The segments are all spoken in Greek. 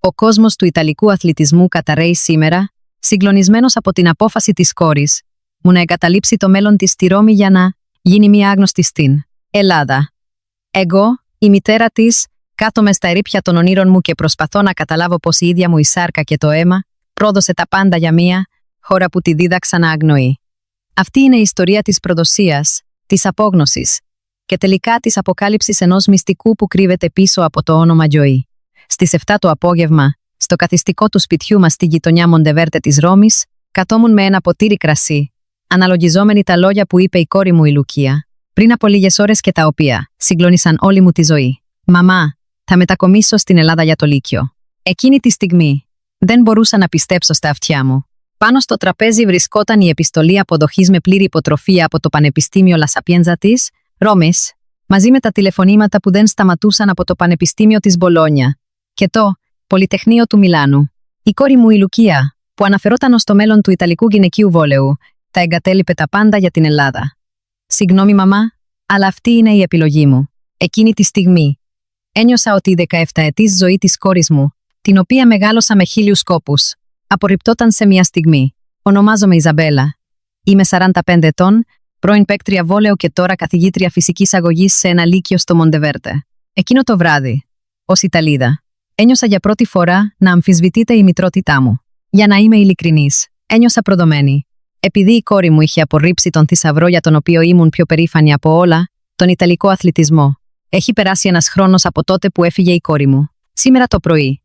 Ο κόσμος του Ιταλικού αθλητισμού καταρρέει σήμερα, συγκλονισμένος από την απόφαση της κόρης μου να εγκαταλείψει το μέλλον της στη Ρώμη για να γίνει μια άγνωστη στην Ελλάδα. Εγώ, η μητέρα της, κάθομαι στα ερείπια των ονείρων μου και προσπαθώ να καταλάβω πως η ίδια μου η σάρκα και το αίμα πρόδωσε τα πάντα για μια χώρα που τη δίδαξα να αγνοεί. Αυτή είναι η ιστορία της προδοσίας, της απόγνωσης και τελικά της αποκάλυψης ενός μυστικού που κρύβεται πίσω από το όνομα Gioia. Στις 7 το απόγευμα, στο καθιστικό του σπιτιού μας στη γειτονιά Μοντεβέρτε της Ρώμης, καθόμουν με ένα ποτήρι κρασί, αναλογιζόμενη τα λόγια που είπε η κόρη μου η Λουκία, πριν από λίγες ώρες και τα οποία συγκλώνησαν όλη μου τη ζωή. «Μαμά, θα μετακομίσω στην Ελλάδα για το Λύκειο». Εκείνη τη στιγμή, δεν μπορούσα να πιστέψω στα αυτιά μου. Πάνω στο τραπέζι βρισκόταν η επιστολή αποδοχής με πλήρη υποτροφία από το Πανεπιστήμιο La Sapienza της Ρώμης, μαζί με τα τηλεφωνήματα που δεν σταματούσαν από το Πανεπιστήμιο της Μπολόνια και το Πολυτεχνείο του Μιλάνου. Η κόρη μου η Λουκία, που αναφερόταν ως το μέλλον του Ιταλικού γυναικείου βόλεου, τα εγκατέλειπε τα πάντα για την Ελλάδα. «Συγγνώμη, μαμά, αλλά αυτή είναι η επιλογή μου». Εκείνη τη στιγμή, ένιωσα ότι η 17ετής ζωή της κόρης μου, την οποία μεγάλωσα με 1000 σκόπους, απορριπτόταν σε μια στιγμή. Ονομάζομαι Ιζαμπέλα. Είμαι 45 ετών, πρώην παίκτρια βόλεου και τώρα καθηγήτρια φυσικής αγωγής σε ένα λύκειο στο Μοντεβέρτε. Εκείνο το βράδυ, ως Ιταλίδα, ένιωσα για πρώτη φορά να αμφισβητείται η μητρότητά μου. Για να είμαι ειλικρινής, ένιωσα προδομένη. Επειδή η κόρη μου είχε απορρίψει τον θησαυρό για τον οποίο ήμουν πιο περήφανη από όλα, τον Ιταλικό αθλητισμό. Έχει περάσει ένας χρόνος από τότε που έφυγε η κόρη μου. Σήμερα το πρωί,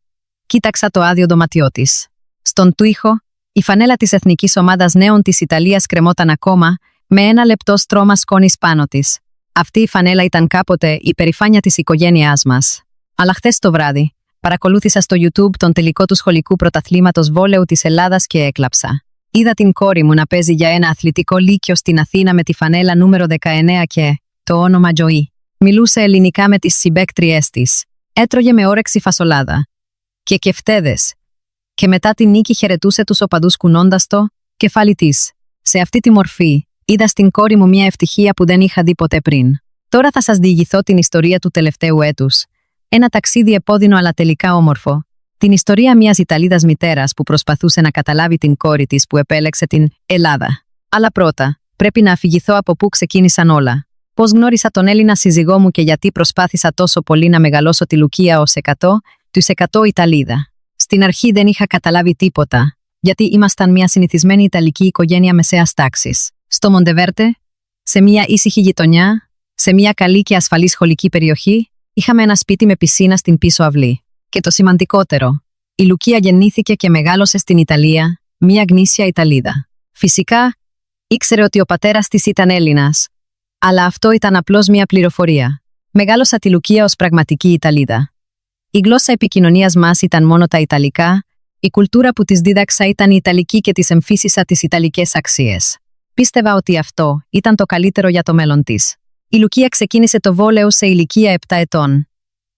κοίταξα το άδειο δωματιό της. Στον τοίχο, η φανέλα της εθνικής ομάδας νέων της Ιταλίας κρεμόταν ακόμα, με ένα λεπτό στρώμα σκόνης πάνω της. Αυτή η φανέλα ήταν κάποτε η περηφάνεια της οικογένειάς μας. Αλλά χθες το βράδυ, παρακολούθησα στο YouTube τον τελικό του σχολικού πρωταθλήματος βόλεου της Ελλάδας και έκλαψα. Είδα την κόρη μου να παίζει για ένα αθλητικό λύκειο στην Αθήνα με τη φανέλα νούμερο 19 και το όνομα Gioia. Μιλούσε ελληνικά με τις συμπαίκτριές της. Έτρωγε με όρεξη φασολάδα και κεφτέδες. Και μετά την νίκη χαιρετούσε τους οπαδούς κουνώντας το κεφάλι της. Σε αυτή τη μορφή, είδα στην κόρη μου μια ευτυχία που δεν είχα δει ποτέ πριν. Τώρα θα σας διηγηθώ την ιστορία του τελευταίου έτους. Ένα ταξίδι επώδυνο αλλά τελικά όμορφο. Την ιστορία μιας Ιταλίδας μητέρας που προσπαθούσε να καταλάβει την κόρη της που επέλεξε την Ελλάδα. Αλλά πρώτα, πρέπει να αφηγηθώ από πού ξεκίνησαν όλα. Πώς γνώρισα τον Έλληνα σύζυγό μου και γιατί προσπάθησα τόσο πολύ να μεγαλώσω τη Λουκία ως 100% Ιταλίδα. Στην αρχή δεν είχα καταλάβει τίποτα, γιατί ήμασταν μια συνηθισμένη Ιταλική οικογένεια μεσαίας τάξης. Στο Μοντεβέρτε, σε μια ήσυχη γειτονιά, σε μια καλή και ασφαλή σχολική περιοχή, είχαμε ένα σπίτι με πισίνα στην πίσω αυλή. Και το σημαντικότερο, η Λουκία γεννήθηκε και μεγάλωσε στην Ιταλία, μια γνήσια Ιταλίδα. Φυσικά, ήξερε ότι ο πατέρας της ήταν Έλληνας, αλλά αυτό ήταν απλώς μια πληροφορία. Μεγάλωσα τη Λουκία ως πραγματική Ιταλίδα. Η γλώσσα επικοινωνίας μας ήταν μόνο τα Ιταλικά, η κουλτούρα που της δίδαξα ήταν η Ιταλική και της εμφύσισα τις Ιταλικές αξίες. Πίστευα ότι αυτό ήταν το καλύτερο για το μέλλον της. Η Λουκία ξεκίνησε το βόλεο σε ηλικία 7 ετών.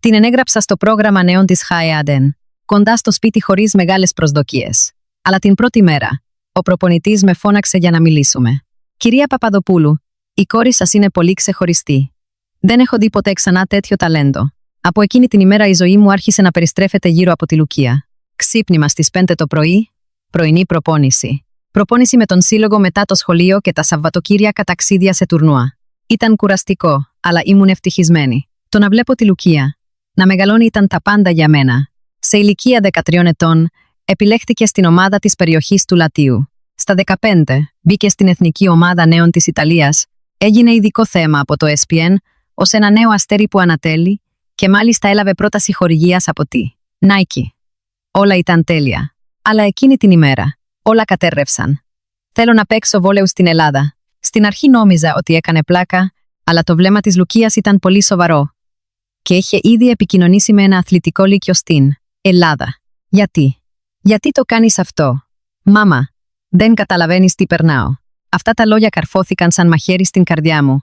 Την ενέγραψα στο πρόγραμμα νέων της Χάιαντεν, κοντά στο σπίτι χωρίς μεγάλες προσδοκίες. Αλλά την πρώτη μέρα, ο προπονητής με φώναξε για να μιλήσουμε. «Κυρία Παπαδοπούλου, η κόρη σας είναι πολύ ξεχωριστή. Δεν έχω δει ποτέ ξανά τέτοιο ταλέντο». Από εκείνη την ημέρα η ζωή μου άρχισε να περιστρέφεται γύρω από τη Λουκία. Ξύπνημα στις 5 το πρωί, πρωινή προπόνηση. Προπόνηση με τον σύλλογο μετά το σχολείο και τα Σαββατοκύριακα ταξίδια σε τουρνουά. Ήταν κουραστικό, αλλά ήμουν ευτυχισμένη. Το να βλέπω τη Λουκία να μεγαλώνει ήταν τα πάντα για μένα. Σε ηλικία 13 ετών, επιλέχθηκε στην ομάδα της περιοχής του Λατίου. Στα 15, μπήκε στην εθνική ομάδα νέων της Ιταλίας, έγινε ειδικό θέμα από το ESPN ως ένα νέο αστέρι που ανατέλει και μάλιστα έλαβε πρόταση χορηγίας από τη Nike. Όλα ήταν τέλεια. Αλλά εκείνη την ημέρα, όλα κατέρρευσαν. Θέλω να παίξω βόλεου στην Ελλάδα. Στην αρχή νόμιζα ότι έκανε πλάκα, αλλά το βλέμμα της Λουκίας ήταν πολύ σοβαρό. Και είχε ήδη επικοινωνήσει με ένα αθλητικό λύκειο στην Ελλάδα. Γιατί το κάνεις αυτό? Μάμα, δεν καταλαβαίνεις τι περνάω. Αυτά τα λόγια καρφώθηκαν σαν μαχαίρι στην καρδιά μου.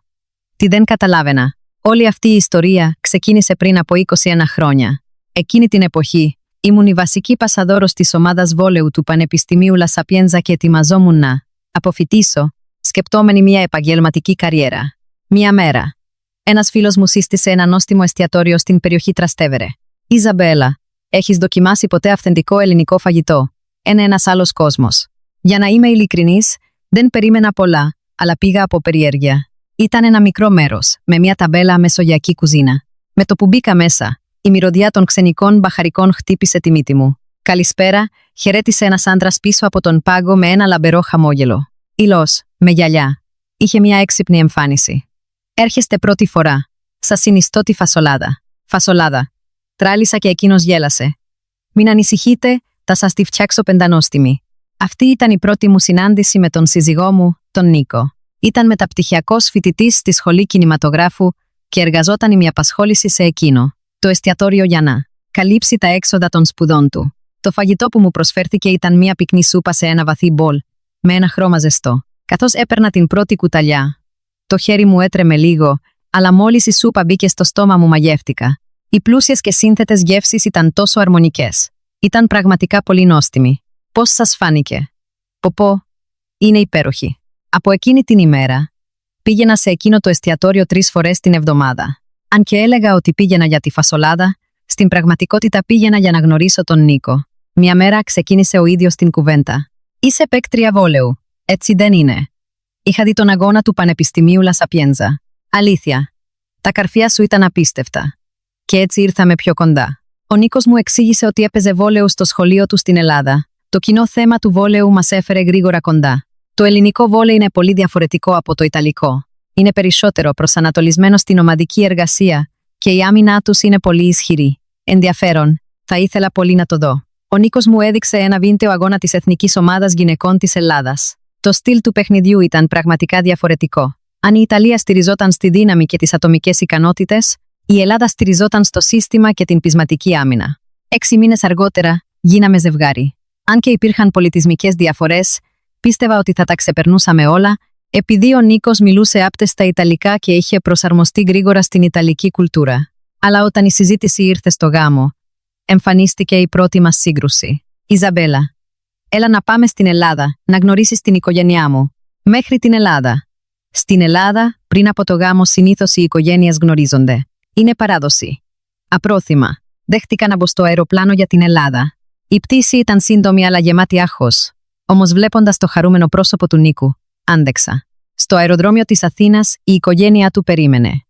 Τι δεν καταλάβαινα. Όλη αυτή η ιστορία ξεκίνησε πριν από 21 χρόνια. Εκείνη την εποχή, ήμουν η βασική πασαδόρος της ομάδας βόλεου του Πανεπιστημίου La Sapienza και ετοιμαζόμουν να αποφοιτήσω, σκεπτόμενη μια επαγγελματική καριέρα. Μια μέρα, ένας φίλος μου σύστησε ένα νόστιμο εστιατόριο στην περιοχή Τραστέβερε. «Ιζαμπέλα, Έχεις δοκιμάσει ποτέ αυθεντικό ελληνικό φαγητό? Ένας άλλος κόσμος. Για να είμαι ειλικρινής, δεν περίμενα πολλά, αλλά πήγα από περιέργεια. Ήταν ένα μικρό μέρος, με μια ταμπέλα μεσογειακή κουζίνα. Με το που μπήκα μέσα, η μυρωδιά των ξενικών μπαχαρικών χτύπησε τη μύτη μου. «Καλησπέρα», χαιρέτησε ένας άντρας πίσω από τον πάγκο με ένα λαμπερό χαμόγελο. Ήλος, με γυαλιά. Είχε μια έξυπνη εμφάνιση. «Έρχεστε πρώτη φορά. Σας συνιστώ τη φασολάδα». «Φασολάδα». Τράλησα και εκείνος γέλασε. «Μην ανησυχείτε, θα σας τη φτιάξω πεντανόστιμη». Αυτή ήταν η πρώτη μου συνάντηση με τον σύζυγό μου, τον Νίκο. Ήταν μεταπτυχιακός φοιτητής στη σχολή κινηματογράφου και εργαζόταν η μια απασχόληση σε εκείνο, το εστιατόριο για να καλύψει τα έξοδα των σπουδών του. Το φαγητό που μου προσφέρθηκε ήταν μια πυκνή σούπα σε ένα βαθύ μπολ, με ένα χρώμα ζεστό. Καθώς έπαιρνα την πρώτη κουταλιά, το χέρι μου έτρεμε λίγο, αλλά μόλις η σούπα μπήκε στο στόμα μου μαγεύτηκα. Οι πλούσιες και σύνθετες γεύσεις ήταν τόσο αρμονικές. Ήταν πραγματικά πολύ νόστιμη. Πώς σας φάνηκε? Πω, είναι υπέροχη. Από εκείνη την ημέρα, πήγαινα σε εκείνο το εστιατόριο 3 φορές την εβδομάδα. Αν και έλεγα ότι πήγαινα για τη φασολάδα, στην πραγματικότητα πήγαινα για να γνωρίσω τον Νίκο. Μια μέρα ξεκίνησε ο ίδιος την κουβέντα. «Είσαι παίκτρια βόλεου, έτσι δεν είναι?» «Είχα δει τον αγώνα του Πανεπιστημίου Λα Σαπιένζα». «Αλήθεια. Τα καρφιά σου ήταν απίστευτα». Και έτσι ήρθαμε πιο κοντά. Ο Νίκος μου εξήγησε ότι έπαιζε βόλεου στο σχολείο του στην Ελλάδα. Το κοινό θέμα του βόλεου μας έφερε γρήγορα κοντά. Το ελληνικό βόλεϊ είναι πολύ διαφορετικό από το ιταλικό. Είναι περισσότερο προσανατολισμένο στην ομαδική εργασία και η άμυνά τους είναι πολύ ισχυρή. Ενδιαφέρον. Θα ήθελα πολύ να το δω. Ο Νίκος μου έδειξε ένα βίντεο αγώνα της Εθνικής Ομάδας Γυναικών της Ελλάδας. Το στυλ του παιχνιδιού ήταν πραγματικά διαφορετικό. Αν η Ιταλία στηριζόταν στη δύναμη και τις ατομικές ικανότητες, η Ελλάδα στηριζόταν στο σύστημα και την πεισματική άμυνα. 6 μήνες αργότερα, γίναμε ζευγάρι. Αν και υπήρχαν πολιτισμικές διαφορές, πίστευα ότι θα τα ξεπερνούσαμε όλα, επειδή ο Νίκος μιλούσε άπτεστα Ιταλικά και είχε προσαρμοστεί γρήγορα στην Ιταλική κουλτούρα. Αλλά όταν η συζήτηση ήρθε στο γάμο, εμφανίστηκε η πρώτη μας σύγκρουση. «Ιζαμπέλα, έλα να πάμε στην Ελλάδα, να γνωρίσεις την οικογένειά μου». «Μέχρι την Ελλάδα». Στην Ελλάδα, πριν από το γάμο, συνήθως οι οικογένειες γνωρίζονται. Είναι παράδοση. Απρόθυμα. Δέχτηκα να μπω στο αεροπλάνο για την Ελλάδα. Η πτήση ήταν σύντομη αλλά γεμάτη άγχος. Όμως βλέποντας το χαρούμενο πρόσωπο του Νίκου, άντεξα. Στο αεροδρόμιο της Αθήνας, η οικογένειά του περίμενε.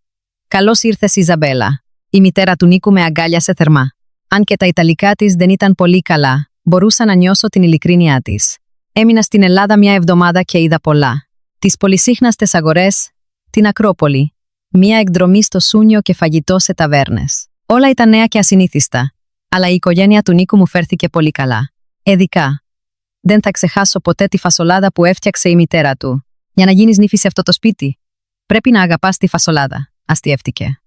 «Καλώς ήρθες, Ιζαμπέλα». Η μητέρα του Νίκου με αγκάλιασε θερμά. Αν και τα Ιταλικά της δεν ήταν πολύ καλά, μπορούσα να νιώσω την ειλικρίνειά της. Έμεινα στην Ελλάδα μια εβδομάδα και είδα πολλά. Τις πολυσύχναστες αγορές, την Ακρόπολη, μια εκδρομή στο Σούνιο και φαγητό σε ταβέρνες. Όλα ήταν νέα και ασυνήθιστα, αλλά η οικογένεια του Νίκου μου φέρθηκε πολύ καλά. Ειδικά. Δεν θα ξεχάσω ποτέ τη φασολάδα που έφτιαξε η μητέρα του. «Για να γίνεις νύφη σε αυτό το σπίτι, πρέπει να αγαπάς τη φασολάδα», αστιεύτηκε.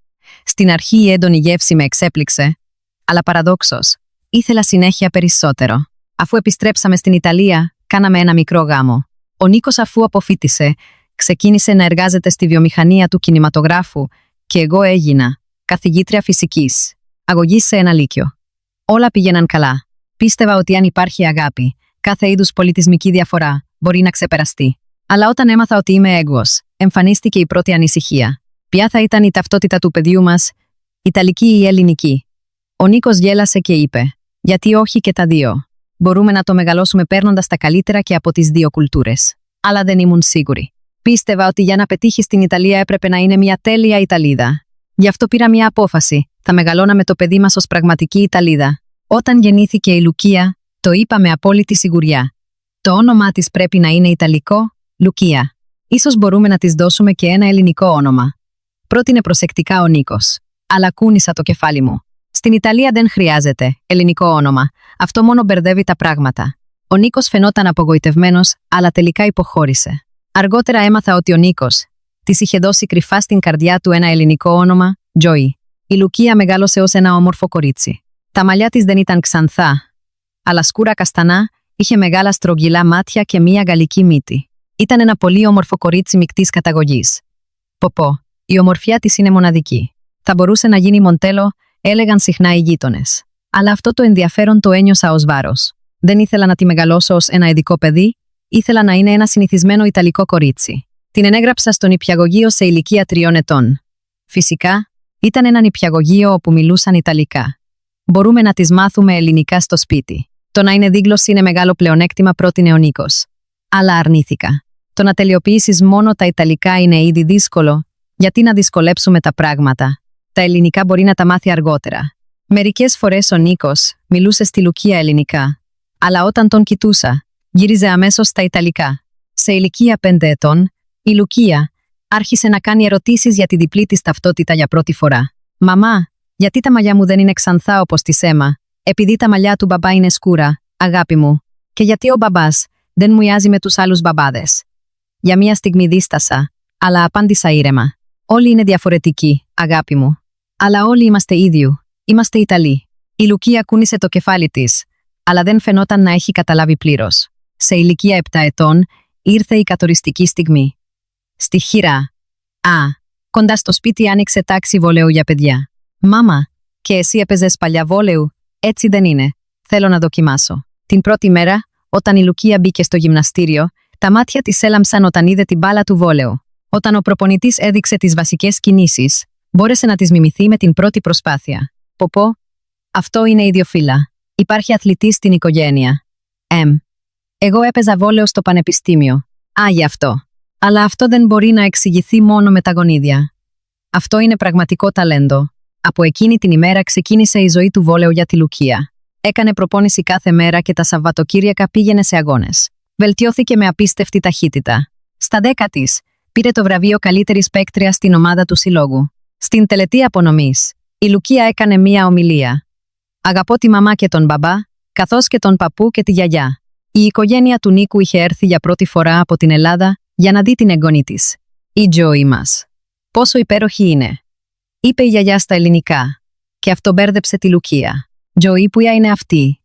Στην αρχή η έντονη γεύση με εξέπληξε, αλλά παραδόξως, ήθελα συνέχεια περισσότερο. Αφού επιστρέψαμε στην Ιταλία, κάναμε ένα μικρό γάμο. Ο Νίκος, αφού αποφοίτησε, ξεκίνησε να εργάζεται στη βιομηχανία του κινηματογράφου και εγώ έγινα καθηγήτρια φυσικής, αγωγής σε ένα λύκειο. Όλα πήγαιναν καλά. Πίστευα ότι αν υπάρχει αγάπη, κάθε είδους πολιτισμική διαφορά μπορεί να ξεπεραστεί. Αλλά όταν έμαθα ότι είμαι έγκυος, εμφανίστηκε η πρώτη ανησυχία. Ποια θα ήταν η ταυτότητα του παιδιού μας, Ιταλική ή Ελληνική? Ο Νίκος γέλασε και είπε: «Γιατί όχι και τα δύο? Μπορούμε να το μεγαλώσουμε παίρνοντας τα καλύτερα και από τις δύο κουλτούρες». Αλλά δεν ήμουν σίγουρη. Πίστευα ότι για να πετύχει στην Ιταλία έπρεπε να είναι μια τέλεια Ιταλίδα. Γι' αυτό πήρα μια απόφαση. Θα μεγαλώναμε το παιδί μας ως πραγματική Ιταλίδα. Όταν γεννήθηκε η Λουκία, το είπα με απόλυτη σιγουριά. Το όνομά της πρέπει να είναι Ιταλικό, Λουκία. Ίσως μπορούμε να της δώσουμε και ένα ελληνικό όνομα. Πρότεινε προσεκτικά ο Νίκος. Αλλά κούνησα το κεφάλι μου. Στην Ιταλία δεν χρειάζεται ελληνικό όνομα. Αυτό μόνο μπερδεύει τα πράγματα. Ο Νίκος φαινόταν απογοητευμένος, αλλά τελικά υποχώρησε. Αργότερα έμαθα ότι ο Νίκος της είχε δώσει κρυφά στην καρδιά του ένα ελληνικό όνομα, Τζόι. Η Λουκία μεγάλωσε ως ένα όμορφο κορίτσι. Τα μαλλιά της δεν ήταν ξανθά, αλλά σκούρα καστανά, είχε μεγάλα στρογγυλά μάτια και μία γαλλική μύτη. Ήταν ένα πολύ όμορφο κορίτσι μεικτής καταγωγής. Πω, η ομορφιά της είναι μοναδική. Θα μπορούσε να γίνει μοντέλο, έλεγαν συχνά οι γείτονες. Αλλά αυτό το ενδιαφέρον το ένιωσα ως βάρος. Δεν ήθελα να τη μεγαλώσω ως ένα ειδικό παιδί, ήθελα να είναι ένα συνηθισμένο Ιταλικό κορίτσι. Την ενέγραψα στο νηπιαγωγείο σε ηλικία 3 ετών. Φυσικά, ήταν ένα νηπιαγωγείο όπου μιλούσαν Ιταλικά. Μπορούμε να τις μάθουμε ελληνικά στο σπίτι. Το να είναι δίγλωση είναι μεγάλο πλεονέκτημα, πρότεινε ο Νίκος. Αλλά αρνήθηκα. Το να τελειοποιήσεις μόνο τα Ιταλικά είναι ήδη δύσκολο. Γιατί να δυσκολέψουμε τα πράγματα? Τα ελληνικά μπορεί να τα μάθει αργότερα. Μερικές φορές ο Νίκος μιλούσε στη Λουκία ελληνικά. Αλλά όταν τον κοιτούσα, γύριζε αμέσως στα Ιταλικά. Σε ηλικία 5 ετών, η Λουκία άρχισε να κάνει ερωτήσεις για τη διπλή της ταυτότητα για πρώτη φορά. «Μαμά, γιατί τα μαλλιά μου δεν είναι ξανθά όπως της Έμα? Επειδή τα μαλλιά του μπαμπά είναι σκούρα, αγάπη μου. Και γιατί ο μπαμπάς δεν μοιάζει με τους άλλους μπαμπάδες?» Για μία στιγμή δίστασα, αλλά απάντησα ήρεμα. «Όλοι είναι διαφορετικοί, αγάπη μου. Αλλά όλοι είμαστε ίδιου. Είμαστε Ιταλοί». Η Λουκία κούνησε το κεφάλι της, αλλά δεν φαινόταν να έχει καταλάβει πλήρως. Σε ηλικία 7 ετών, ήρθε η καθοριστική στιγμή. Στη Χειρά. Κοντά στο σπίτι άνοιξε τάξη βολέου για παιδιά. «Μάμα, και εσύ έπαιζες παλιά βόλεου?» «Έτσι δεν είναι. Θέλω να δοκιμάσω». Την πρώτη μέρα, όταν η Λουκία μπήκε στο γυμναστήριο, τα μάτια της έλαμψαν όταν είδε την μπάλα του βόλεου. Όταν ο προπονητής έδειξε τις βασικές κινήσεις, μπόρεσε να τις μιμηθεί με την πρώτη προσπάθεια. «Ποπό, αυτό είναι ιδιοφύλλα. Υπάρχει αθλητής στην οικογένεια». Εγώ έπαιζα βόλεο στο πανεπιστήμιο». Γι' αυτό. Αλλά αυτό δεν μπορεί να εξηγηθεί μόνο με τα γονίδια. Αυτό είναι πραγματικό ταλέντο. Από εκείνη την ημέρα ξεκίνησε η ζωή του βόλεου για τη Λουκία. Έκανε προπόνηση κάθε μέρα και τα Σαββατοκύριακα πήγαινε σε αγώνες. Βελτιώθηκε με απίστευτη ταχύτητα. Στα 10 της, πήρε το βραβείο καλύτερης παίκτριας στην ομάδα του συλλόγου. Στην τελετή απονομής, η Λουκία έκανε μία ομιλία. «Αγαπώ τη μαμά και τον μπαμπά, καθώς και τον παππού και τη γιαγιά». Η οικογένεια του Νίκου είχε έρθει για πρώτη φορά από την Ελλάδα για να δει την εγγονή της. «Η Τζοή μας. Πόσο υπέροχη είναι», είπε η γιαγιά στα ελληνικά. Και αυτό μπέρδεψε τη Λουκία. «Τζοή, που είναι αυτή?»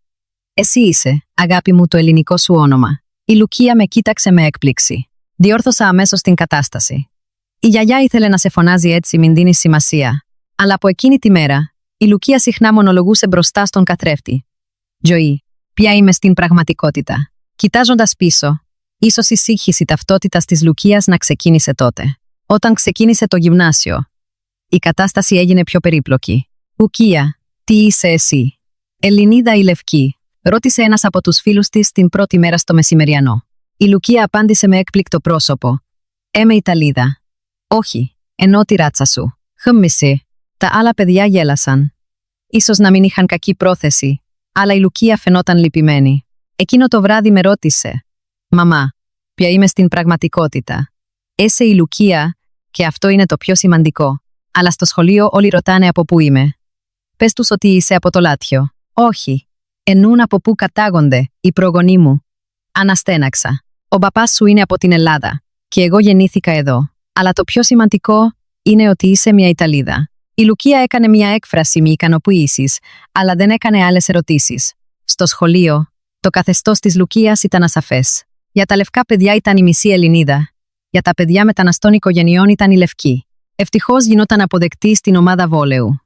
«Εσύ είσαι, αγάπη μου, το ελληνικό σου όνομα». Η Λουκία με κοίταξε με έκπληξη. Διόρθωσα αμέσως την κατάσταση. «Η γιαγιά ήθελε να σε φωνάζει έτσι, μην δίνεις σημασία». Αλλά από εκείνη τη μέρα, η Λουκία συχνά μονολογούσε μπροστά στον καθρέφτη. «Τζοή, ποια είμαι στην πραγματικότητα?» Κοιτάζοντας πίσω, ίσως η σύγχυση ταυτότητας της Λουκίας να ξεκίνησε τότε. Όταν ξεκίνησε το γυμνάσιο, η κατάσταση έγινε πιο περίπλοκη. «Λουκία, τι είσαι εσύ?» «Ελληνίδα ή Λευκή?» ρώτησε ένας από τους φίλους της την πρώτη μέρα στο μεσημεριανό. Η Λουκία απάντησε με έκπληκτο πρόσωπο. «Είμαι Ιταλίδα». «Όχι, ενώ τη ράτσα σου». «Χμμισή». Τα άλλα παιδιά γέλασαν. Ίσως να μην είχαν κακή πρόθεση, αλλά η Λουκία φαινόταν λυπημένη. Εκείνο το βράδυ με ρώτησε. «Μαμά, ποια είμαι στην πραγματικότητα?» «Είσαι η Λουκία, και αυτό είναι το πιο σημαντικό. Αλλά στο σχολείο όλοι ρωτάνε από πού είμαι». «Πες τους ότι είσαι από το Λάτιο». «Όχι. Εννοούν από πού κατάγονται οι προγονείς μου». Αναστέναξα. «Ο παπάς σου είναι από την Ελλάδα, και εγώ γεννήθηκα εδώ. Αλλά το πιο σημαντικό είναι ότι είσαι μια Ιταλίδα». Η Λουκία έκανε μια έκφραση μη ικανοποίησης, αλλά δεν έκανε άλλες ερωτήσεις. Στο σχολείο, το καθεστώς της Λουκίας ήταν ασαφές. Για τα λευκά παιδιά ήταν η μισή Ελληνίδα. Για τα παιδιά μεταναστών οικογενειών ήταν η Λευκή. Ευτυχώς γινόταν αποδεκτή στην ομάδα βόλεου.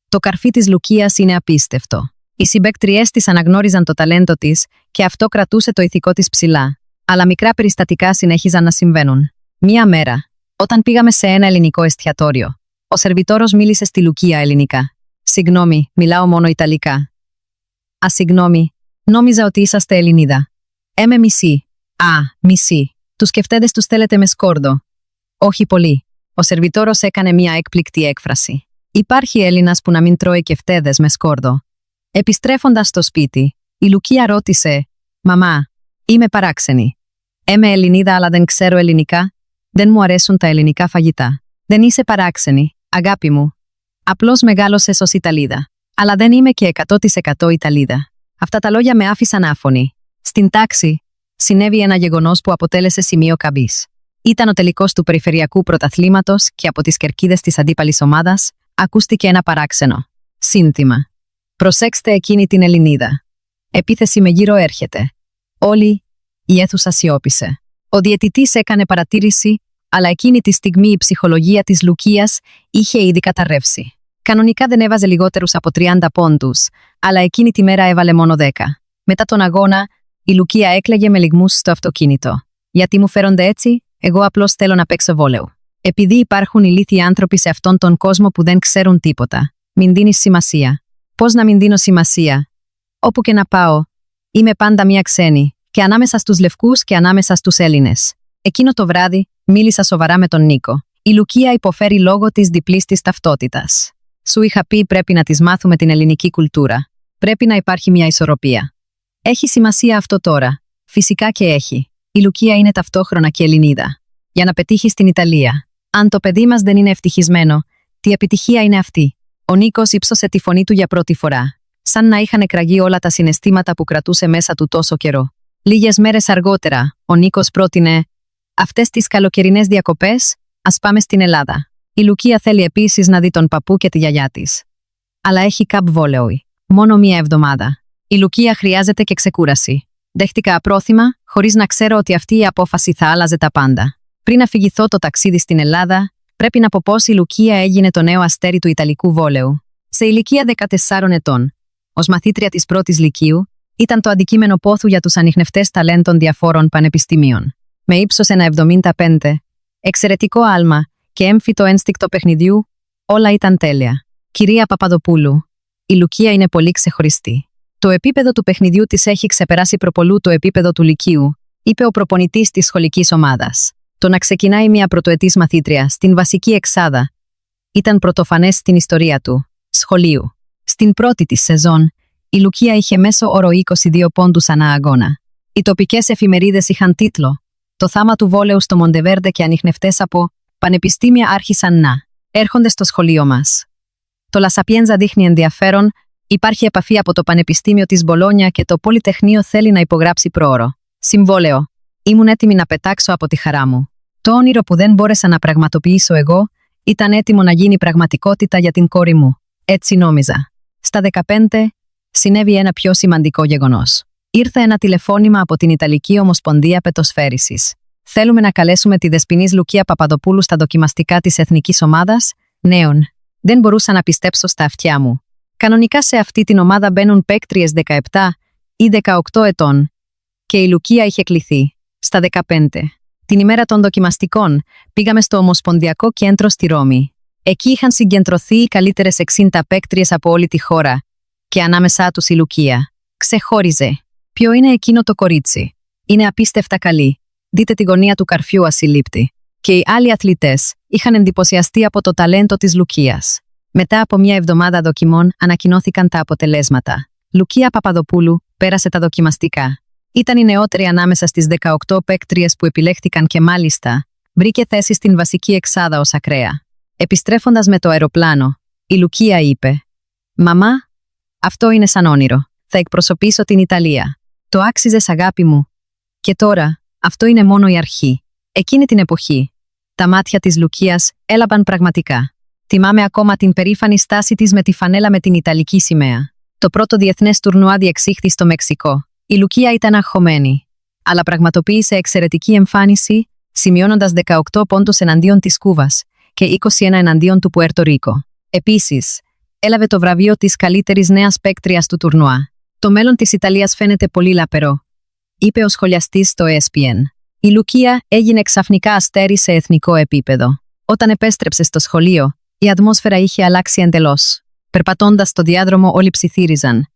Το καρφί της Λουκίας είναι απίστευτο. Οι συμπαίκτριές της αναγνώριζαν το ταλέντο της και αυτό κρατούσε το ηθικό της ψηλά. Αλλά μικρά περιστατικά συνέχιζαν να συμβαίνουν. Μία μέρα, όταν πήγαμε σε ένα ελληνικό εστιατόριο, ο σερβιτόρος μίλησε στη Λουκία ελληνικά. «Συγγνώμη, μιλάω μόνο Ιταλικά». «Συγγνώμη, νόμιζα ότι είσαστε Ελληνίδα». «Είμαι μισή». «Μισή. Τους κεφτέδες τους θέλετε με σκόρδο?» «Όχι πολύ». Ο σερβιτόρος έκανε μια έκπληκτη έκφραση. «Υπάρχει Έλληνας που να μην τρώει κεφτέδες με σκόρδο?» Επιστρέφοντας στο σπίτι, η Λουκία ρώτησε. «Μαμά, είμαι παράξενη. Είμαι Ελληνίδα αλλά δεν ξέρω ελληνικά. Δεν μου αρέσουν τα ελληνικά φαγητά». «Δεν είσαι παράξενη, αγάπη μου. Απλώς μεγάλωσες ως Ιταλίδα. Αλλά δεν είμαι και 100% Ιταλίδα». Αυτά τα λόγια με άφησαν άφωνη. Στην τάξη, συνέβη ένα γεγονός που αποτέλεσε σημείο καμπής. Ήταν ο τελικός του περιφερειακού πρωταθλήματος και από τις κερκίδες της αντίπαλης ομάδας ακούστηκε ένα παράξενο σύνθημα. «Προσέξτε εκείνη την Ελληνίδα. Επίθεση με γύρω έρχεται». Όλη η αίθουσα σιώπησε. Ο διαιτητής έκανε παρατήρηση, αλλά εκείνη τη στιγμή η ψυχολογία της Λουκίας είχε ήδη καταρρεύσει. Κανονικά δεν έβαζε λιγότερους από 30 πόντους, αλλά εκείνη τη μέρα έβαλε μόνο 10. Μετά τον αγώνα, η Λουκία έκλαιγε με λυγμούς στο αυτοκίνητο. «Γιατί μου φέρονται έτσι? Εγώ απλώς θέλω να παίξω βόλεου. Επειδή υπάρχουν ηλίθιοι άνθρωποι σε αυτόν τον κόσμο που δεν ξέρουν τίποτα. Μην δίνεις σημασία». Πώς να μην δίνω σημασία? Όπου και να πάω, είμαι πάντα μία ξένη, και ανάμεσα στους Λευκούς και ανάμεσα στους Έλληνες. Εκείνο το βράδυ, μίλησα σοβαρά με τον Νίκο. Η Λουκία υποφέρει λόγω της διπλής της ταυτότητας. Σου είχα πει πρέπει να της μάθουμε την ελληνική κουλτούρα. Πρέπει να υπάρχει μια ισορροπία. Έχει σημασία αυτό τώρα? Φυσικά και έχει. Η Λουκία είναι ταυτόχρονα και Ελληνίδα. Για να πετύχει στην Ιταλία. Αν το παιδί μας δεν είναι ευτυχισμένο, τι επιτυχία είναι αυτή? Ο Νίκος ύψωσε τη φωνή του για πρώτη φορά. Σαν να είχαν εκραγεί όλα τα συναισθήματα που κρατούσε μέσα του τόσο καιρό. Λίγες μέρες αργότερα, ο Νίκος πρότεινε: αυτές τις καλοκαιρινές διακοπές, ας πάμε στην Ελλάδα. Η Λουκία θέλει επίσης να δει τον παππού και τη γιαγιά της. Αλλά έχει Cup Volley. Μόνο μία εβδομάδα. Η Λουκία χρειάζεται και ξεκούραση. Δέχτηκα απρόθυμα, χωρίς να ξέρω ότι αυτή η απόφαση θα άλλαζε τα πάντα. Πριν αφηγηθώ το ταξίδι στην Ελλάδα, πρέπει να πω πως η Λουκία έγινε το νέο αστέρι του Ιταλικού βόλεου. Σε ηλικία 14 ετών, ως μαθήτρια της πρώτης λυκείου, ήταν το αντικείμενο πόθου για τους ανιχνευτές ταλέντων διαφόρων πανεπιστημίων. Με ύψος 1,75, εξαιρετικό άλμα και έμφυτο ένστικτο παιχνιδιού, όλα ήταν τέλεια. Κυρία Παπαδοπούλου, η Λουκία είναι πολύ ξεχωριστή. Το επίπεδο του παιχνιδιού της έχει ξεπεράσει προπολού το επίπεδο του λυκείου, είπε ο προπονητής της σχολικής ομάδας. Το να ξεκινάει μια πρωτοετής μαθήτρια στην βασική εξάδα ήταν πρωτοφανές στην ιστορία του σχολείου. Στην πρώτη της σεζόν, η Λουκία είχε μέσο όρο 22 πόντους ανά αγώνα. Οι τοπικές εφημερίδες είχαν τίτλο «Το θάμα του βόλεου στο Μοντεβέρντε και ανιχνευτές από πανεπιστήμια άρχισαν να έρχονται στο σχολείο μας». Το La Sapienza δείχνει ενδιαφέρον, υπάρχει επαφή από το Πανεπιστήμιο της Μπολόνια και το Πολυτεχνείο θέλει να υπογράψει πρόωρο συμβόλαιο. Ήμουν έτοιμη να πετάξω από τη χαρά μου. Το όνειρο που δεν μπόρεσα να πραγματοποιήσω εγώ ήταν έτοιμο να γίνει πραγματικότητα για την κόρη μου. Έτσι νόμιζα. Στα 15 συνέβη ένα πιο σημαντικό γεγονός. Ήρθε ένα τηλεφώνημα από την Ιταλική Ομοσπονδία Πετοσφαίρισης. Θέλουμε να καλέσουμε τη δεσποινής Λουκία Παπαδοπούλου στα δοκιμαστικά της Εθνικής Ομάδας νέων. Δεν μπορούσα να πιστέψω στα αυτιά μου. Κανονικά σε αυτή την ομάδα μπαίνουν παίκτριες 17 ή 18 ετών. Και η Λουκία είχε κληθεί στα 15. Την ημέρα των δοκιμαστικών πήγαμε στο Ομοσπονδιακό Κέντρο στη Ρώμη. Εκεί είχαν συγκεντρωθεί οι καλύτερες 60 παίκτριες από όλη τη χώρα. Και ανάμεσά τους η Λουκία. Ξεχώριζε. Ποιο είναι εκείνο το κορίτσι? Είναι απίστευτα καλή. Δείτε τη γωνία του καρφιού ασυλλήπτη. Και οι άλλοι αθλητές είχαν εντυπωσιαστεί από το ταλέντο της Λουκίας. Μετά από μια εβδομάδα δοκιμών ανακοινώθηκαν τα αποτελέσματα. Λουκία Παπαδοπούλου πέρασε τα δοκιμαστικά. Ήταν η νεότερη ανάμεσα στις 18 παίκτριες που επιλέχθηκαν και μάλιστα βρήκε θέση στην βασική εξάδα ως ακραία. Επιστρέφοντας με το αεροπλάνο, η Λουκία είπε: «Μαμά, αυτό είναι σαν όνειρο. Θα εκπροσωπήσω την Ιταλία. Το άξιζες, αγάπη μου. Και τώρα, αυτό είναι μόνο η αρχή». Εκείνη την εποχή, τα μάτια της Λουκίας έλαμπαν πραγματικά. Θυμάμαι ακόμα την περήφανη στάση της με τη φανέλα με την Ιταλική σημαία. Το πρώτο διεθνές τουρνουά διεξήχθη στο Μεξικό. Η Λουκία ήταν αγχωμένη, αλλά πραγματοποίησε εξαιρετική εμφάνιση, σημειώνοντας 18 πόντους εναντίον της Κούβας και 21 εναντίον του Πουέρτο Ρίκο. Επίσης, έλαβε το βραβείο της καλύτερης νέας παίκτριας του τουρνουά. «Το μέλλον της Ιταλίας φαίνεται πολύ λαπερό», είπε ο σχολιαστής στο ESPN. Η Λουκία έγινε ξαφνικά αστέρι σε εθνικό επίπεδο. Όταν επέστρεψε στο σχολείο, η ατμόσφαιρα είχε αλλάξει εντελώς. Περπατώντας στο διάδρομο, όλοι ψιθύριζαν.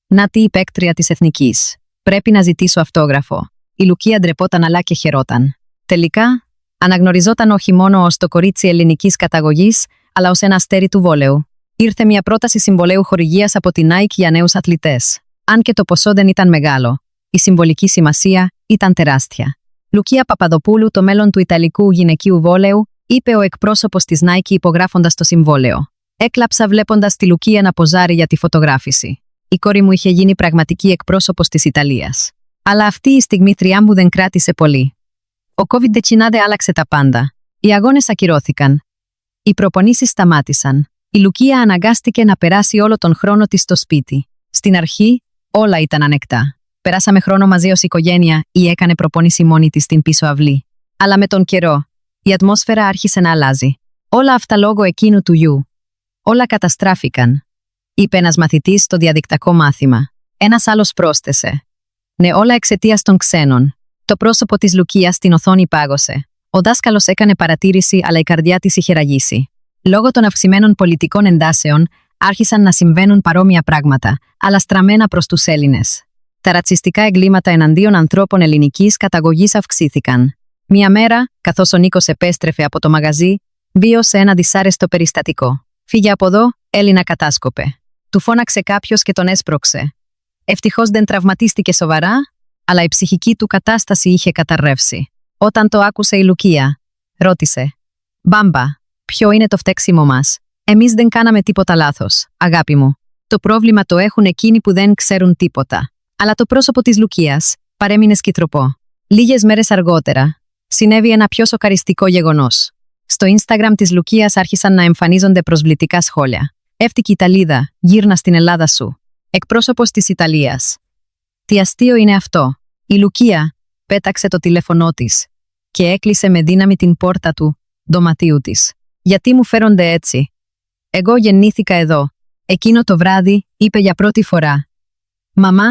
«Να τι η παίκτρια της εθνικής. Πρέπει να ζητήσω αυτόγραφο». Η Λουκία ντρεπόταν αλλά και χαιρόταν. Τελικά, αναγνωριζόταν όχι μόνο ως το κορίτσι ελληνικής καταγωγής, αλλά ως ένα αστέρι του βόλεου. Ήρθε μια πρόταση συμβολαίου χορηγίας από την Nike για νέους αθλητές. Αν και το ποσό δεν ήταν μεγάλο, η συμβολική σημασία ήταν τεράστια. Λουκία Παπαδοπούλου, το μέλλον του Ιταλικού γυναικείου βόλεου, είπε ο εκπρόσωπος της Nike υπογράφοντας το συμβόλαιο. Έκλαψα βλέποντας τη Λουκία να ποζάρει για τη φωτογράφηση. Η κόρη μου είχε γίνει πραγματική εκπρόσωπος της Ιταλίας. Αλλά αυτή η στιγμή θριάμβου δεν κράτησε πολύ. Ο COVID-19 άλλαξε τα πάντα. Οι αγώνες ακυρώθηκαν. Οι προπονήσεις σταμάτησαν. Η Λουκία αναγκάστηκε να περάσει όλο τον χρόνο της στο σπίτι. Στην αρχή, όλα ήταν ανεκτά. Περάσαμε χρόνο μαζί ως οικογένεια ή έκανε προπόνηση μόνη της στην πίσω αυλή. Αλλά με τον καιρό, η ατμόσφαιρα άρχισε να αλλάζει. Όλα αυτά λόγω εκείνου του γιου. Όλα καταστράφηκαν, είπε ένας μαθητής στο διαδικτυακό μάθημα. Ένας άλλος πρόσθεσε. Ναι, όλα εξαιτίας των ξένων. Το πρόσωπο της Λουκίας στην οθόνη πάγωσε. Ο δάσκαλος έκανε παρατήρηση, αλλά η καρδιά της είχε ραγίσει. Λόγω των αυξημένων πολιτικών εντάσεων, άρχισαν να συμβαίνουν παρόμοια πράγματα, αλλά στραμμένα προς τους Έλληνες. Τα ρατσιστικά εγκλήματα εναντίον ανθρώπων ελληνικής καταγωγής αυξήθηκαν. Μια μέρα, καθώς ο Νίκος επέστρεφε από το μαγαζί, βίωσε ένα δυσάρεστο περιστατικό. «Φύγε από εδώ, Έλληνα κατάσκοπε». Του φώναξε κάποιος και τον έσπρωξε. Ευτυχώς δεν τραυματίστηκε σοβαρά, αλλά η ψυχική του κατάσταση είχε καταρρεύσει. Όταν το άκουσε η Λουκία, ρώτησε: «Μπάμπα, ποιο είναι το φταίξιμο μας? Εμείς δεν κάναμε τίποτα λάθος, αγάπη μου. Το πρόβλημα το έχουν εκείνοι που δεν ξέρουν τίποτα». Αλλά το πρόσωπο της Λουκίας παρέμεινε σκυτροπό. Λίγες μέρες αργότερα, συνέβη ένα πιο σοκαριστικό γεγονός. Στο Instagram της Λουκίας άρχισαν να εμφανίζονται προσβλητικά σχόλια. «Εύτικη Ιταλίδα, γύρνα στην Ελλάδα σου». Εκπρόσωπος της Ιταλίας. «Τι αστείο είναι αυτό». Η Λουκία πέταξε το τηλέφωνό της και έκλεισε με δύναμη την πόρτα του δωματίου της. «Γιατί μου φέρονται έτσι? Εγώ γεννήθηκα εδώ». Εκείνο το βράδυ είπε για πρώτη φορά: «Μαμά,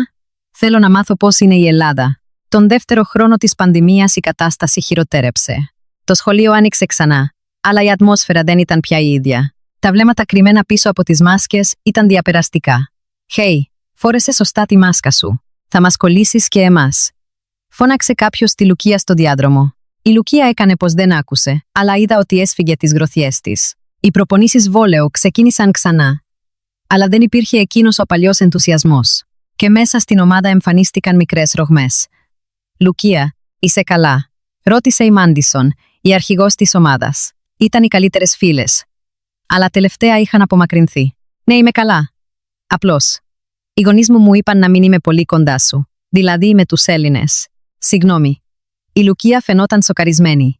θέλω να μάθω πώς είναι η Ελλάδα». Τον δεύτερο χρόνο της πανδημίας η κατάσταση χειροτέρεψε. Το σχολείο άνοιξε ξανά, αλλά η ατμόσφαιρα δεν ήταν πια η ίδια. Τα βλέμματα κρυμμένα πίσω από τις μάσκες ήταν διαπεραστικά. «Χέι, φόρεσε σωστά τη μάσκα σου. Θα μας κολλήσεις και εμάς», φώναξε κάποιος τη Λουκία στο διάδρομο. Η Λουκία έκανε πως δεν άκουσε, αλλά είδα ότι έσφυγε τις γροθιές της. Οι προπονήσεις βόλεο ξεκίνησαν ξανά. Αλλά δεν υπήρχε εκείνος ο παλιός ενθουσιασμός. Και μέσα στην ομάδα εμφανίστηκαν μικρές ρογμές. «Λουκία, είσαι καλά?» ρώτησε η Μάντισον, η αρχηγός της ομάδας. Ήταν οι καλύτερες φίλες. Αλλά τελευταία είχαν απομακρυνθεί. «Ναι, είμαι καλά. Απλώς. Οι γονείς μου είπαν να μην είμαι πολύ κοντά σου. Δηλαδή με τους Έλληνες. Συγγνώμη». Η Λουκία φαινόταν σοκαρισμένη.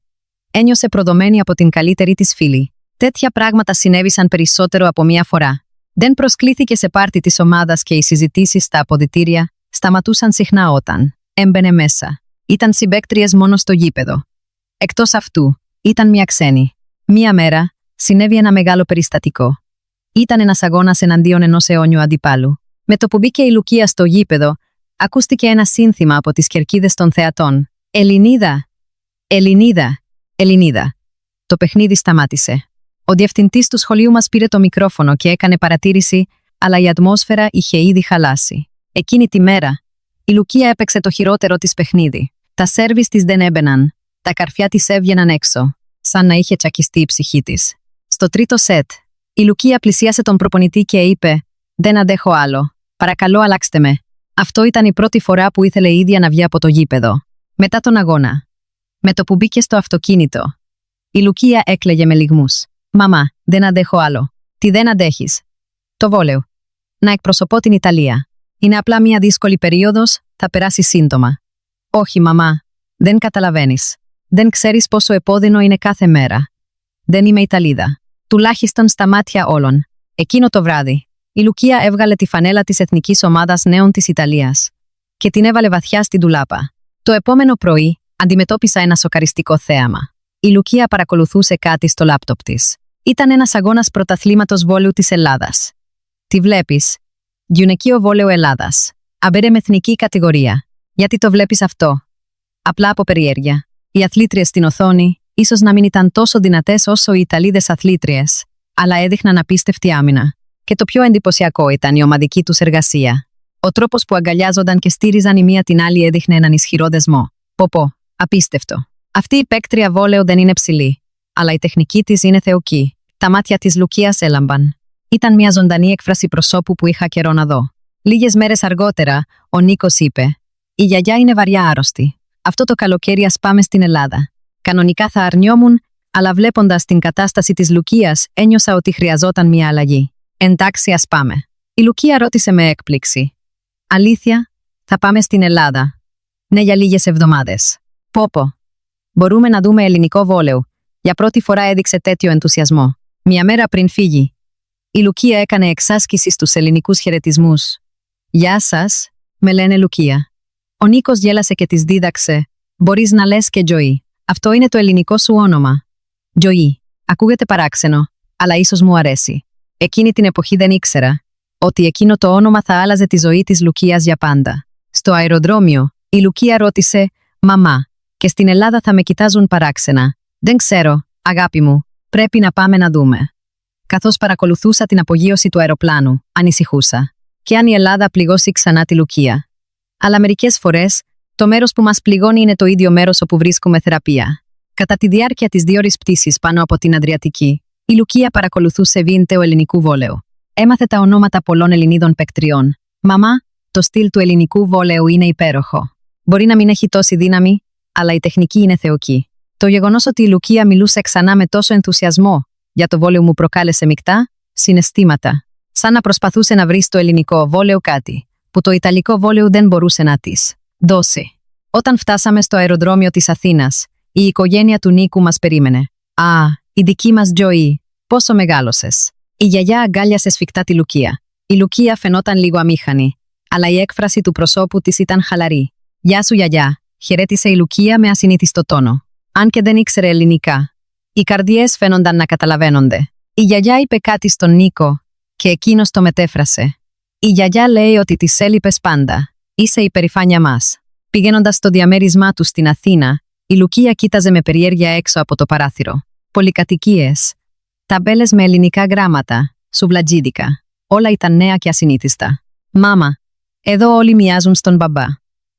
Ένιωσε προδομένη από την καλύτερη της φίλη. Τέτοια πράγματα συνέβησαν περισσότερο από μία φορά. Δεν προσκλήθηκε σε πάρτι της ομάδας και οι συζητήσεις στα αποδυτήρια σταματούσαν συχνά όταν έμπαινε μέσα. Ήταν συμπαίκτριες μόνο στο γήπεδο. Εκτός αυτού, ήταν μια ξένη. Μία μέρα, συνέβη ένα μεγάλο περιστατικό. Ήταν ένας αγώνας εναντίον ενός αιώνιου αντιπάλου. Με το που μπήκε η Λουκία στο γήπεδο, ακούστηκε ένα σύνθημα από τις κερκίδες των θεατών. «Ελληνίδα! Ελληνίδα! Ελληνίδα!» Το παιχνίδι σταμάτησε. Ο διευθυντής του σχολείου μας πήρε το μικρόφωνο και έκανε παρατήρηση, αλλά η ατμόσφαιρα είχε ήδη χαλάσει. Εκείνη τη μέρα, η Λουκία έπαιξε το χειρότερο της παιχνίδι. Τα σέρβις της δεν έμπαιναν, τα καρφιά της έβγαιναν έξω, σαν να είχε τσακιστεί η ψυχή της. Στο τρίτο σετ, η Λουκία πλησίασε τον προπονητή και είπε: «Δεν αντέχω άλλο. Παρακαλώ, αλλάξτε με». Αυτό ήταν η πρώτη φορά που ήθελε η ίδια να βγει από το γήπεδο. Μετά τον αγώνα, με το που μπήκε στο αυτοκίνητο, η Λουκία έκλαιγε με λυγμούς. «Μαμά, δεν αντέχω άλλο». «Τι δεν αντέχεις?» «Το βόλεο. Να εκπροσωπώ την Ιταλία. Είναι απλά μια δύσκολη περίοδος, θα περάσει σύντομα». «Όχι, μαμά, δεν καταλαβαίνεις. Δεν ξέρεις πόσο επώδυνο είναι κάθε μέρα. Δεν είμαι Ιταλίδα. Τουλάχιστον στα μάτια όλων». Εκείνο το βράδυ, η Λουκία έβγαλε τη φανέλα της Εθνικής Ομάδας Νέων της Ιταλίας και την έβαλε βαθιά στην ντουλάπα. Το επόμενο πρωί, αντιμετώπισα ένα σοκαριστικό θέαμα. Η Λουκία παρακολουθούσε κάτι στο λάπτοπ της. Ήταν ένας αγώνας πρωταθλήματος βόλεου της Ελλάδας. «Τι βλέπεις?» «Γυναικείο βόλεο Ελλάδας. Αμπέρε με εθνική κατηγορία». «Γιατί το βλέπεις αυτό?» «Απλά από περιέργεια. Οι αθλήτριες στην οθόνη ίσως να μην ήταν τόσο δυνατές όσο οι Ιταλίδες αθλήτριες, αλλά έδειχναν απίστευτη άμυνα. Και το πιο εντυπωσιακό ήταν η ομαδική τους εργασία. Ο τρόπος που αγκαλιάζονταν και στήριζαν η μία την άλλη έδειχνε έναν ισχυρό δεσμό. Πω, απίστευτο. Αυτή η παίκτρια βόλεο δεν είναι ψηλή, αλλά η τεχνική της είναι θεοκή». Τα μάτια της Λουκίας έλαμπαν. Ήταν μια ζωντανή έκφραση προσώπου που είχα καιρό να δω. Λίγες μέρες αργότερα, ο Νίκος είπε: «Η γιαγιά είναι βαριά άρρωστη. Αυτό το καλοκαίρι ας πάμε στην Ελλάδα». Κανονικά θα αρνιόμουν, αλλά βλέποντας την κατάσταση της Λουκίας, ένιωσα ότι χρειαζόταν μια αλλαγή. «Εντάξει, ας πάμε». Η Λουκία ρώτησε με έκπληξη: «Αλήθεια, θα πάμε στην Ελλάδα?» «Ναι, για λίγες εβδομάδες». «Πω. Μπορούμε να δούμε ελληνικό βόλεο». Για πρώτη φορά έδειξε τέτοιο ενθουσιασμό. Μια μέρα πριν φύγει, η Λουκία έκανε εξάσκηση στους ελληνικούς χαιρετισμούς. «Γεια σας, με λένε Λουκία». Ο Νίκος γέλασε και της δίδαξε: «Μπορείς να λες και Τζοή. Αυτό είναι το ελληνικό σου όνομα». «Τζοή. Ακούγεται παράξενο, αλλά ίσως μου αρέσει». Εκείνη την εποχή δεν ήξερα ότι εκείνο το όνομα θα άλλαζε τη ζωή της Λουκίας για πάντα. Στο αεροδρόμιο, η Λουκία ρώτησε: «Μαμά, και στην Ελλάδα θα με κοιτάζουν παράξενα?» «Δεν ξέρω, αγάπη μου. Πρέπει να πάμε να δούμε». Καθώς παρακολουθούσα την απογείωση του αεροπλάνου, ανησυχούσα. Και αν η Ελλάδα πληγώσει ξανά τη Λουκία. Αλλά μερικές φορές, το μέρος που μας πληγώνει είναι το ίδιο μέρος όπου βρίσκουμε θεραπεία. Κατά τη διάρκεια της 2 ώρης πτήσης πάνω από την Αδριατική, η Λουκία παρακολουθούσε βίντεο ελληνικού βόλεου. Έμαθε τα ονόματα πολλών Ελληνίδων παικτριών. Μαμά, το στυλ του ελληνικού βόλεου είναι υπέροχο. Μπορεί να μην έχει τόση δύναμη, αλλά η τεχνική είναι θεοκή. Το γεγονός ότι η Λουκία μιλούσε ξανά με τόσο ενθουσιασμό για το βόλεο μου προκάλεσε μεικτά συναισθήματα. Σαν να προσπαθούσε να βρει στο ελληνικό βόλεο κάτι που το ιταλικό βόλεο δεν μπορούσε να της δώσει. Όταν φτάσαμε στο αεροδρόμιο της Αθήνας, η οικογένεια του Νίκου μας περίμενε. «Α, η δική μας Τζοή, πόσο μεγάλωσες!» Η γιαγιά αγκάλιασε σφιχτά τη Λουκία. Η Λουκία φαινόταν λίγο αμήχανη, αλλά η έκφραση του προσώπου της ήταν χαλαρή. «Γεια σου, γιαγιά», χαιρέτησε η Λουκία με ασυνήθιστο τόνο. Αν και δεν ήξερε ελληνικά, οι καρδιές φαίνονταν να καταλαβαίνονται. Η γιαγιά είπε κάτι στον Νίκο και εκείνος το μετέφρασε. Η γιαγιά λέει ότι της έλειπες πάντα. Είσαι η περηφάνεια μας. Πηγαίνοντας στο διαμέρισμά του στην Αθήνα, η Λουκία κοίταζε με περιέργεια έξω από το παράθυρο. Πολυκατοικίες, ταμπέλες με ελληνικά γράμματα, σουβλατζίδικα. Όλα ήταν νέα και ασυνήθιστα. «Μάμα, εδώ όλοι μοιάζουν στον μπαμπά».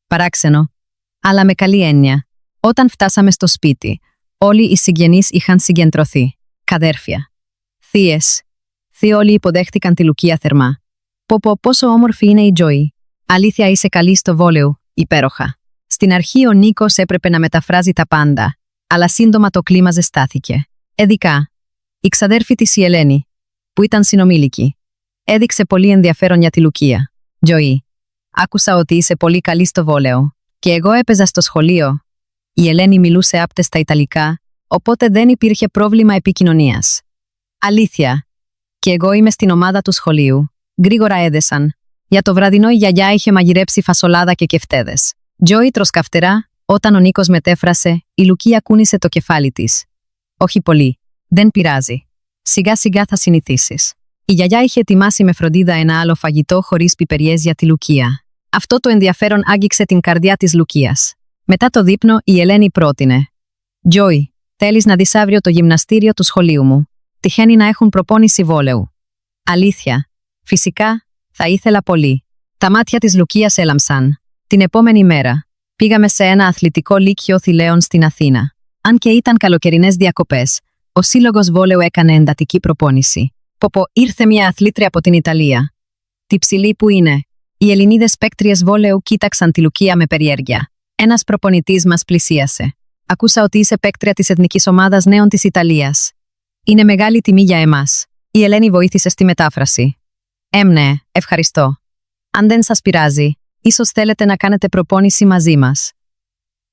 Παράξενο, αλλά με καλή έννοια. Όταν φτάσαμε στο σπίτι, όλοι οι συγγενείς είχαν συγκεντρωθεί. Καδέρφια, θείες, θείοι όλοι υποδέχτηκαν τη Λουκία θερμά. Πόσο όμορφη είναι η Τζοή. Αλήθεια είσαι καλή στο βόλεο, υπέροχα. Στην αρχή ο Νίκος έπρεπε να μεταφράζει τα πάντα, αλλά σύντομα το κλίμα ζεστάθηκε. Ειδικά, η ξαδέρφη της η Ελένη, που ήταν συνομήλικη, έδειξε πολύ ενδιαφέρον για τη Λουκία. «Τζοή, άκουσα ότι είσαι πολύ καλή στο βόλεο. Και εγώ έπαιζα στο σχολείο». Η Ελένη μιλούσε άπτεστα Ιταλικά, οπότε δεν υπήρχε πρόβλημα επικοινωνίας. «Αλήθεια. Και εγώ είμαι στην ομάδα του σχολείου». Γρήγορα έδεσαν. Για το βραδινό η γιαγιά είχε μαγειρέψει φασολάδα και κεφτέδες. «Τζοή, τρως καυτερά?» Όταν ο Νίκος μετέφρασε, η Λουκία κούνησε το κεφάλι της. «Όχι πολύ. Δεν πειράζει. Σιγά σιγά θα συνηθίσεις». Η γιαγιά είχε ετοιμάσει με φροντίδα ένα άλλο φαγητό χωρίς πιπεριές για τη Λουκία. Αυτό το ενδιαφέρον άγγιξε την καρδιά της Λουκίας. Μετά το δείπνο, η Ελένη πρότεινε. «Τζοή, θέλεις να δεις αύριο το γυμναστήριο του σχολείου μου? Τυχαίνει να έχουν προπόνηση βόλεου». «Αλήθεια?» «Φυσικά, θα ήθελα πολύ». Τα μάτια της Λουκίας έλαμψαν. Την επόμενη μέρα, πήγαμε σε ένα αθλητικό λύκειο Θηλαίων στην Αθήνα. Αν και ήταν καλοκαιρινές διακοπές, ο σύλλογος βόλεου έκανε εντατική προπόνηση. Ήρθε μια αθλήτρια από την Ιταλία. «Τι ψηλή που είναι». Οι Ελληνίδες παίκτριες βόλεου κοίταξαν τη Λουκία με περιέργεια. Ένας προπονητής μας πλησίασε. «Ακούσα ότι είσαι παίκτρια της εθνικής ομάδας νέων της Ιταλίας. Είναι μεγάλη τιμή για εμάς». Η Ελένη βοήθησε στη μετάφραση. «Ναι, ευχαριστώ. Αν δεν σας πειράζει, ίσως θέλετε να κάνετε προπόνηση μαζί μας.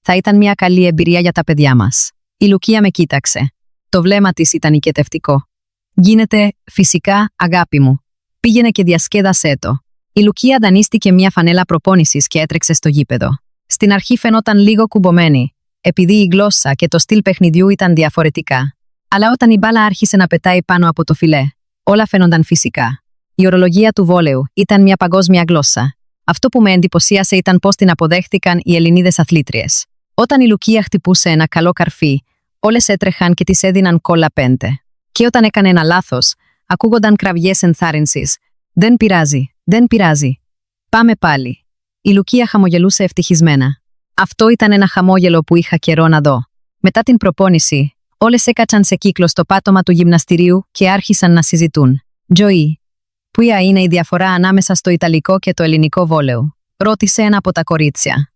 Θα ήταν μια καλή εμπειρία για τα παιδιά μας». Η Λουκία με κοίταξε. Το βλέμμα της ήταν οικετευτικό. «Γίνεται, φυσικά, αγάπη μου. Πήγαινε και διασκέδασέ το». Η Λουκία δανείστηκε μια φανέλα προπόνησης και έτρεξε στο γήπεδο. Στην αρχή φαινόταν λίγο κουμπωμένη, επειδή η γλώσσα και το στυλ παιχνιδιού ήταν διαφορετικά. Αλλά όταν η μπάλα άρχισε να πετάει πάνω από το φιλέ, όλα φαίνονταν φυσικά. Η ορολογία του βόλεου ήταν μια παγκόσμια γλώσσα. Αυτό που με εντυπωσίασε ήταν πώς την αποδέχτηκαν οι Ελληνίδες αθλήτριες. Όταν η Λουκία χτυπούσε ένα καλό καρφί, όλες έτρεχαν και της έδιναν κόλλα 5. Και όταν έκανε ένα λάθος, ακούγονταν κραυγές ενθάρρυνσης. «Δεν πειράζει, δεν πειράζει. Πάμε πάλι». Η Λουκία χαμογελούσε ευτυχισμένα. Αυτό ήταν ένα χαμόγελο που είχα καιρό να δω. Μετά την προπόνηση, όλες έκατσαν σε κύκλο στο πάτωμα του γυμναστηρίου και άρχισαν να συζητούν. «Τζοή, ποια είναι η διαφορά ανάμεσα στο ιταλικό και το ελληνικό βόλεο?» ρώτησε ένα από τα κορίτσια.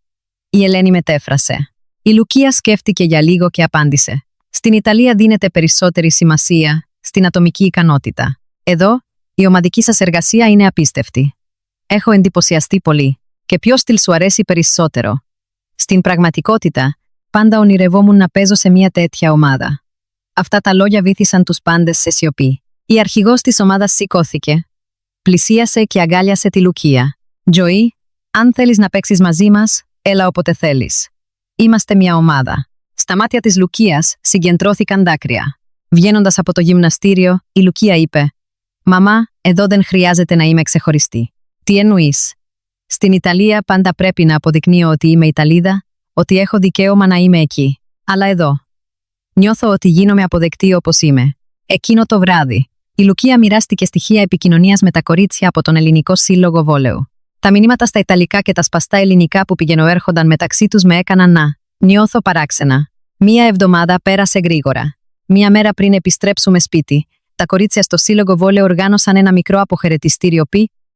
Η Ελένη μετέφρασε. Η Λουκία σκέφτηκε για λίγο και απάντησε. «Στην Ιταλία δίνεται περισσότερη σημασία στην ατομική ικανότητα. Εδώ, η ομαδική σας εργασία είναι απίστευτη. Έχω εντυπωσιαστεί πολύ. Και ποιο στυλ σου αρέσει περισσότερο?» «Στην πραγματικότητα, πάντα ονειρευόμουν να παίζω σε μια τέτοια ομάδα». Αυτά τα λόγια βύθισαν τους πάντες σε σιωπή. Η αρχηγός της ομάδας σηκώθηκε, πλησίασε και αγκάλιασε τη Λουκία. «Τζοή, αν θέλεις να παίξεις μαζί μας, έλα όποτε θέλεις. Είμαστε μια ομάδα». Στα μάτια της Λουκίας συγκεντρώθηκαν δάκρυα. Βγαίνοντας από το γυμναστήριο, η Λουκία είπε «Μαμά, εδώ δεν χρειάζεται να είμαι ξεχωριστή». «Τι εννοείς?» «Στην Ιταλία πάντα πρέπει να αποδεικνύω ότι είμαι Ιταλίδα, ότι έχω δικαίωμα να είμαι εκεί. Αλλά εδώ νιώθω ότι γίνομαι αποδεκτή όπως είμαι». Εκείνο το βράδυ, Η Λουκία μοιράστηκε στοιχεία επικοινωνίας με τα κορίτσια από τον Ελληνικό Σύλλογο Βόλεου. Τα μηνύματα στα Ιταλικά και τα σπαστά ελληνικά που πηγαινοέρχονταν μεταξύ τους με έκαναν να νιώθω παράξενα. Μία εβδομάδα πέρασε γρήγορα. Μία μέρα πριν επιστρέψουμε σπίτι, τα κορίτσια στο Σύλλογο Βόλεου οργάνωσαν ένα μικρό αποχαιρετιστήριο